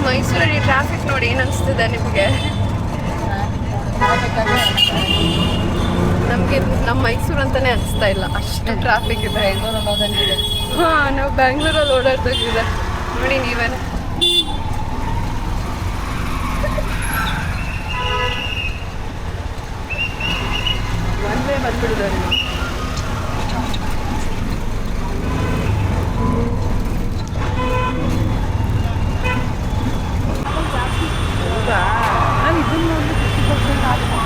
ಮೈಸೂರಲ್ಲಿ ಟ್ರಾಫಿಕ್ ನೋಡಿ ಏನು ಅನಿಸ್ತದೆ ನಿಮಗೆ? ನಮಗೆ ನಮ್ಮ ಮೈಸೂರು ಅಂತಾನೆ ಅನಿಸ್ತಾ ಇಲ್ಲ, ಅಷ್ಟು ಟ್ರಾಫಿಕ್ ಇದೆ. ಹಾಂ, ನಾವು ಬ್ಯಾಂಗ್ಳೂರಲ್ಲಿ ಓಡಾಡ್ದಾಗಿದೆ ನೋಡಿ ನೀವೇನೆ. ಒಂದೇ ಬಂದ್ಬಿಡಿದಾರೆ. ನಾವು ಇದನ್ನು ನೋಡಿ 50% ಆಗುತ್ತೆ.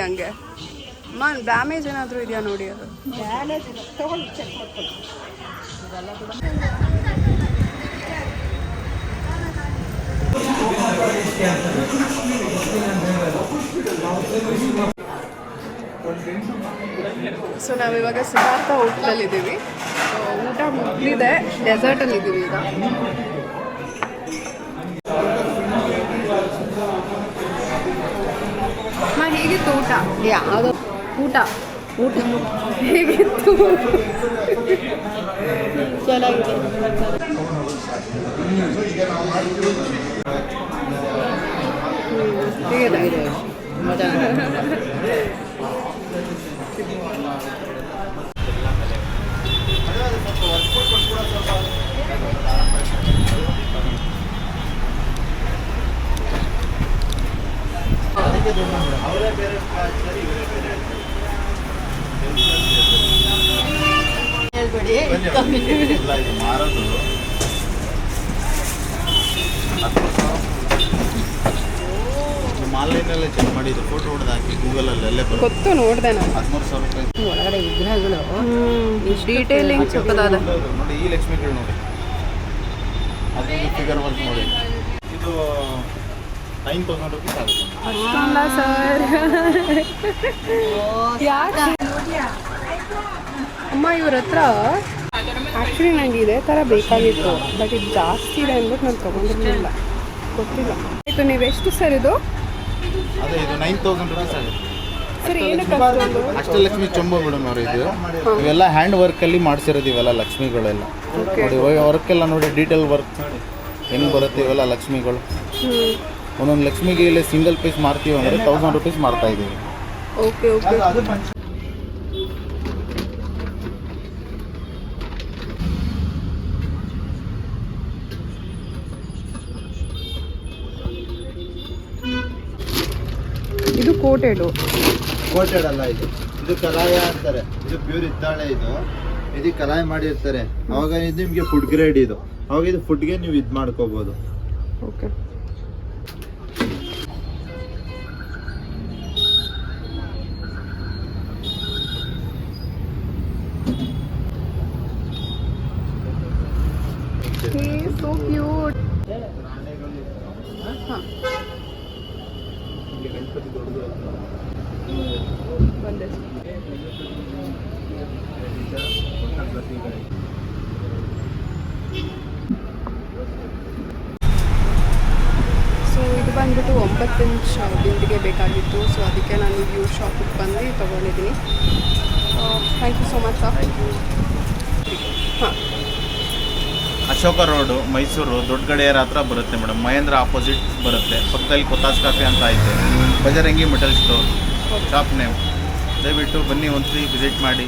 ಹಂಗೆ ಅಮ್ಮ ಡ್ಯಾಮೇಜ್ ಏನಾದರೂ ಇದೆಯಾ ನೋಡಿ. ಅದು ಡ್ಯಾಮೇಜ್ ತಗೊಂಡು ಚೆಕ್ ಮಾಡ್ಕೊಳ್ಳಿ. ಸೊ ನಾವಿವಾಗ ಸಿದ್ಧಾರ್ಥ ಹೋಟ್ಲಲ್ಲಿದ್ದೀವಿ. ಊಟ ಮುಗಿದಿದೆ, ಡೆಸರ್ಟಲ್ಲಿದ್ದೀವಿ ಈಗ. ಹೇಗಿತ್ತು ಊಟ? ಯಾವುದು ಊಟ ಊಟ ಹೇಗಿತ್ತು? ಚೆನ್ನಾಗಿದೆ. ಹೇಗಿದೆ? ಆನ್ಲೈನಲ್ಲೇ ಚೆಕ್ ಮಾಡಿದ್ದು, ಫೋಟೋ ಹೊಡೆದು ಹಾಕಿ ಗೂಗಲಲ್ಲಿ ಗೊತ್ತು, ನೋಡಿದೆ ನಾನು. 13,000 ರೂಪಾಯಿ ಒಳಗಡೆ ವಿಗ್ರಹಗಳು ಡೀಟೇಲಿಂಗ್ ಚಿಕ್ಕದಾದ ನೋಡಿ. ಈ ಲಕ್ಷ್ಮಿಗಳು ನೋಡಿ, ಅದು ಫಿಗರ್ ವರ್ಕ್ ನೋಡಿ. ಇದು 9,000 ರೂಪೀಸ್ ಆಗುತ್ತೆ. ಅಷ್ಟೊಂದ ಸರ್? ಯಾಕೆ ಅಮ್ಮ ಇವ್ರ ಹತ್ರ ಆ್ಯಕ್ಚುಲಿ ನನಗೆ ಇದೇ ಥರ ಬೇಕಾಗಿತ್ತು, ಬಟ್ ಇದು ಜಾಸ್ತಿ ಇದೆ ಅಂದ್ಬಿಟ್ಟು ನಾನು ತೊಗೊಂಡಿರಲಿಲ್ಲ, ಗೊತ್ತಿಲ್ಲ. ಆಯಿತು, ನೀವೆಷ್ಟು ಸರ್ ಇದು? ಅದೇ ಇದು 9,000 ರೂಪೀಸ್ ಆಗುತ್ತೆ ಸರ್. ಏನಕ್ಕೆ ಅಷ್ಟೊಂದು? ಅಷ್ಟಲಕ್ಷ್ಮಿ ಚೊಂಬ ಮೇಡಮ್ ಅವರು ಇದು. ಇವೆಲ್ಲ ಹ್ಯಾಂಡ್ ವರ್ಕಲ್ಲಿ ಮಾಡಿಸಿರೋದು ಇವೆಲ್ಲ ಲಕ್ಷ್ಮಿಗಳೆಲ್ಲ ನೋಡಿ. ವರ್ಕೆಲ್ಲ ನೋಡಿ, ಡೀಟೇಲ್ ವರ್ಕ್ ಹೆಂಗೆ ಬರುತ್ತೆ ಇವೆಲ್ಲ ಲಕ್ಷ್ಮಿಗಳು. ಒಂದೊಂದು ಲಕ್ಷ್ಮಿಗೆ ಇಲ್ಲಿ ಸಿಂಗಲ್ ಪೀಸ್ ಮಾರ್ತೀವಿ ಅಂದರೆ 1,000 ರೂಪೀಸ್ ಮಾರ್ತಾ ಇದ್ದೀವಿ. Okay okay. ಇದು ಕೋಟೆಡ್ ಅಲ್ಲ, ಇದು ಕಲಾಯ ಅಂತಾರೆ. ಇದು ಪ್ಯೂರ್ ಇದ್ದಾಳೆ. ಇದು ಕಲಾಯ ಮಾಡಿರ್ತಾರೆ. ಅವಾಗ ಇದು ನಿಮಗೆ ಫುಡ್ ಗ್ರೇಡ್. ಇದು ಅವಾಗ ಇದು ಫುಡ್ಗೆ ನೀವು ಇದು ಮಾಡ್ಕೋಬಹುದು. ಓಕೆ. so cute. ಸೊ ಇದು ಬಂದ್ಬಿಟ್ಟು 9 ಇಂಚ್ ಬಿಲ್ಡ್ಗೆ ಬೇಕಾಗಿತ್ತು. ಸೊ ಅದಕ್ಕೆ ನಾನು ವ್ಯೂ ಶಾಪಿಗೆ ಬಂದು ತೊಗೊಂಡಿದ್ದೀನಿ. Thank you so much sir. ಹಾಂ, ಅಶೋಕ ರೋಡು, ಮೈಸೂರು ದೊಡ್ಡ ಗಡಿಯಾರ ಹತ್ರ ಬರುತ್ತೆ ಮೇಡಮ್. ಮಹೇಂದ್ರ ಆಪೋಸಿಟ್ ಬರುತ್ತೆ. ಪಕ್ಕದಲ್ಲಿ ಕೊತಾಸ್ ಕಾಫೆ ಅಂತ ಐತೆ. Bajrangi metal store shop name. ದಯವಿಟ್ಟು ಬನ್ನಿ, ಒಂದ್ಸರಿ ವಿಸಿಟ್ ಮಾಡಿ.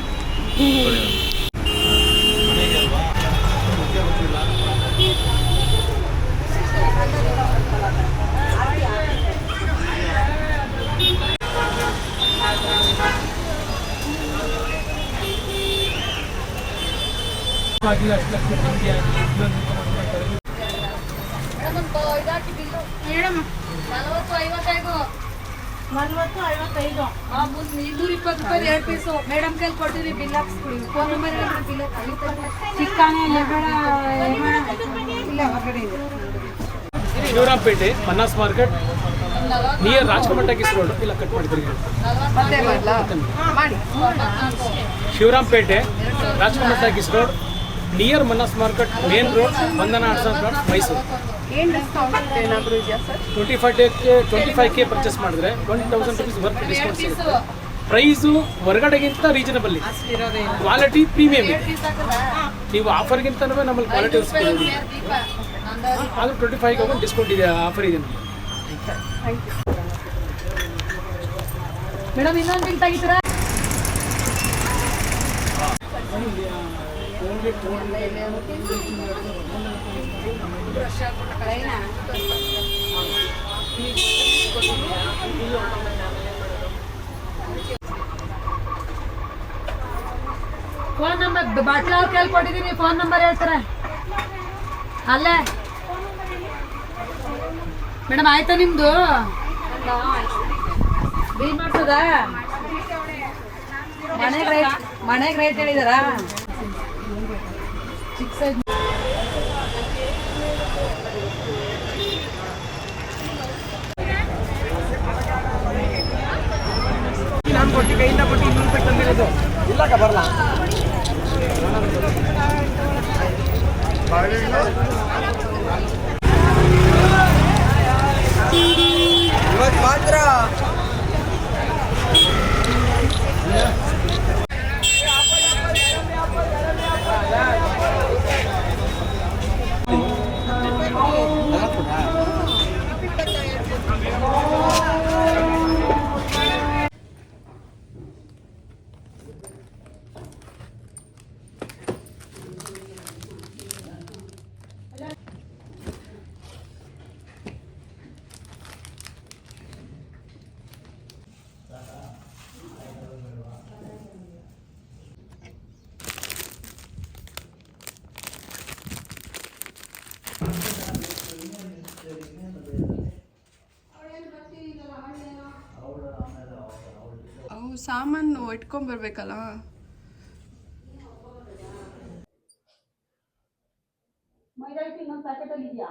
₹220 2 ಪೀಸು ಮೇಡಮ್ ಕೈಲಿ ಕೊಟ್ಟಿರಿ ಬಿಲ್ ಹಾಕ್ಸ್ಬಿಡಿ ಫೋನ್ ನಂಬರ್ ಬಿಲ್ ಇಲ್ಲ ಹೊರಗಡೆ ಇದೆ Shivarampet Mannas market near Rajkamal talkies road ಇಲ್ಲ ಕಟ್ ಮಾಡಿದ್ರಿ ಮತ್ತೆ ಬರಲಾ ಮಾಡಿ Shivarampet Rajkamal talkies road near Mannas market main road Bandhana arts and crafts Mysuru ಏನು ಡಿಸ್ಕೌಂಟ್ ಏನಾದರೂ ಇದೆಯಾ ಸರ್ 25K ಪರ್ಚೇಸ್ ಮಾಡಿದ್ರೆ ₹20,000 ವರ್ತ್ ಡಿಸ್ಕೌಂಟ್ ಸಿಗುತ್ತೆ ಪ್ರೈಸು ಹೊರಗಡೆಗಿಂತ ರೀಸನಬಲ್ ಇದೆ ಕ್ವಾಲಿಟಿ ಪ್ರೀಮಿಯಂ ಇದೆ ನೀವು ಆಫರ್ಗಿಂತನೂ ನಮ್ಮಲ್ಲಿ ಕ್ವಾಲಿಟಿ ಆದರೂ 25 ಡಿಸ್ಕೌಂಟ್ ಇದೆ ಆಫರ್ ಇದೆ ಥ್ಯಾಂಕ್ ಯು ಮೇಡಮ್ ಇನ್ನೊಂದು ಬಿಲ್ ತೆಗಿತೀರಾ ಫೋನ್ ನಂಬರ್ ಬಾಟ್ಲ ಅವ್ರು ಕೇಳಿ ಕೊಟ್ಟಿದ್ದೀನಿ ಫೋನ್ ನಂಬರ್ ಹೇಳ್ತಾರೆ ಅಲ್ಲೇ ಮೇಡಮ್ ಆಯ್ತಾ ನಿಮ್ದು ಬಿಲ್ ಮಾಡ್ಸೋದಾ ಮನೆಗೆ ರೇಟ್ ಹೇಳಿದಾರಾ ಚಿಕ್ಕ ಸೈಜ್ ಕೈಯಿಂದ ಕೊಟ್ಟು ₹200 ತಂದಿರೋದು ಇಲ್ಲಕ್ಕ ಬರಲ್ಲ ಇವತ್ತು ಮಾತ್ರ ಅವು ಸಾಮಾನು ಇಟ್ಕೊಂಬರ್ಬೇಕಲ್ಲ ಇನ್ನೊಂದು ಪ್ಯಾಕೆಟಲ್ಲಿ ಇದೆಯಾ